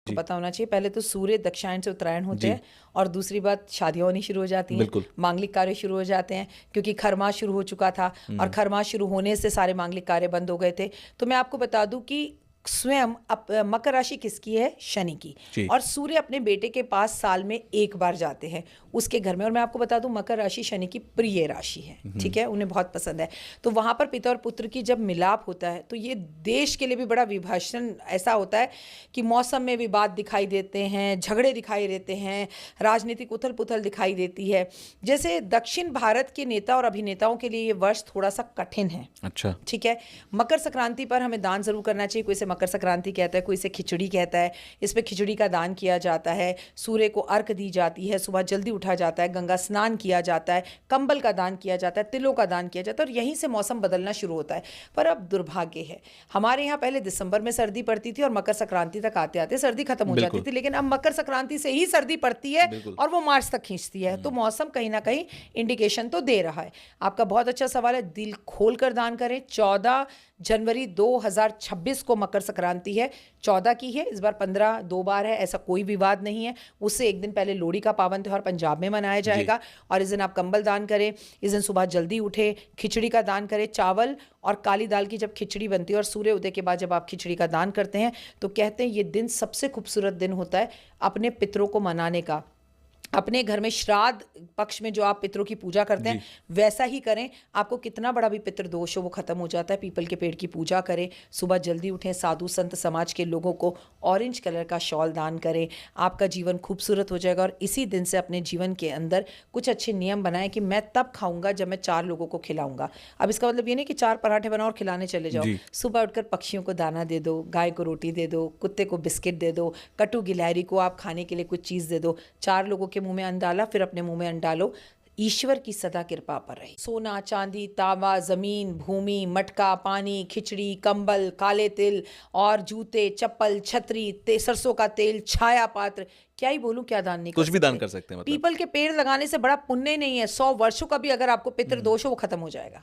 जी। पता होना चाहिए। पहले तो सूर्य दक्षिणायन से उत्तरायण होते हैं और दूसरी बात शादियां होनी शुरू हो जाती हैं, बिल्कुल। मांगलिक कार्य शुरू हो जाते हैं क्योंकि खरमास शुरू हो चुका था और खरमास शुरू होने से सारे मांगलिक कार्य बंद हो गए थे। तो मैं आपको बता दूं कि स्वयं मकर राशि किसकी है? शनि की। जी। और सूर्य अपने बेटे के पास साल में एक बार जाते हैं उसके घर में। और मैं आपको बता दूं मकर राशि शनि की प्रिय राशि है, ठीक है, उन्हें बहुत पसंद है। तो वहां पर पिता और पुत्र की जब मिलाप होता है तो ये देश के लिए भी बड़ा विभाजन ऐसा होता है कि मौसम में विवाद दिखाई देते हैं, झगड़े दिखाई देते हैं, राजनीतिक उथल पुथल दिखाई देती है। जैसे दक्षिण भारत के नेता और अभिनेताओं के लिए ये वर्ष थोड़ा सा कठिन है। अच्छा। ठीक है। मकर संक्रांति पर हमें दान जरूर करना चाहिए। कोई इसे मकर संक्रांति कहता है, कोई इसे खिचड़ी कहता है। इसमें खिचड़ी का दान किया जाता है, सूर्य को अर्घ दी जाती है, सुबह जल्दी उठा जाता है, गंगा स्नान किया जाता है, कंबल का दान किया जाता है, तिलों का दान किया जाता है और यहीं से मौसम बदलना शुरू होता है। पर अब दुर्भाग्य है, हमारे यहाँ पहले दिसंबर में सर्दी पड़ती थी और मकर संक्रांति तक आते आते सर्दी खत्म हो जाती बिल्कुल। थी, लेकिन अब मकर संक्रांति से ही सर्दी पड़ती है बिल्कुल। और वो मार्च तक खींचती है। तो मौसम कहीं ना कहीं इंडिकेशन तो दे रहा है। आपका बहुत अच्छा सवाल है, दिल खोल कर दान करें। 14 जनवरी 2026 को मकर संक्रांति है, 14 की है, इस बार 15 दो बार है, ऐसा कोई विवाद नहीं है। उससे एक दिन पहले लोहड़ी का पावन त्योहार पंजाब में मनाया जाएगा और इस दिन आप कंबल दान करें, इस दिन सुबह जल्दी उठे, खिचड़ी का दान करें। चावल और काली दाल की जब खिचड़ी बनती है और सूर्य उदय के बाद जब आप खिचड़ी का दान करते हैं तो कहते हैं ये दिन सबसे खूबसूरत दिन होता है अपने पितरों को मनाने का। अपने घर में श्राद्ध पक्ष में जो आप पितरों की पूजा करते हैं वैसा ही करें। आपको कितना बड़ा भी पितृ दोष हो वो खत्म हो जाता है। पीपल के पेड़ की पूजा करें, सुबह जल्दी उठें, साधु संत समाज के लोगों को ऑरेंज कलर का शॉल दान करें। आपका जीवन खूबसूरत हो जाएगा। और इसी दिन से अपने जीवन के अंदर कुछ अच्छे नियम बनाएं कि मैं तब खाऊंगा जब मैं 4 लोगों को खिलाऊंगा। अब इसका मतलब ये नहीं कि 4 पराठे बनाओ और खिलाने चले जाओ। सुबह उठकर पक्षियों को दाना दे दो, गाय को रोटी दे दो, कुत्ते को बिस्किट दे दो, कटु गिलहरी को आप खाने के लिए कुछ चीज़ दे दो। 4 लोगों के मुंह में अन्न डाला, फिर अपने मुंह में अन्न डालो। ईश्वर की सदा कृपा पर रहे। सोना, चांदी, तांबा, जमीन, भूमि, मटका, पानी, खिचड़ी, कंबल, काले तिल और जूते, चप्पल, छतरी, सरसों का तेल, छाया पात्र, क्या ही बोलूं, क्या दान नहीं कर कुछ भी सकते। दान कर सकते हैं मतलब। पीपल के पेड़ लगाने से बड़ा पुण्य नहीं है। 100 वर्षों का भी अगर आपको पितृ दोष हो वो खत्म हो जाएगा।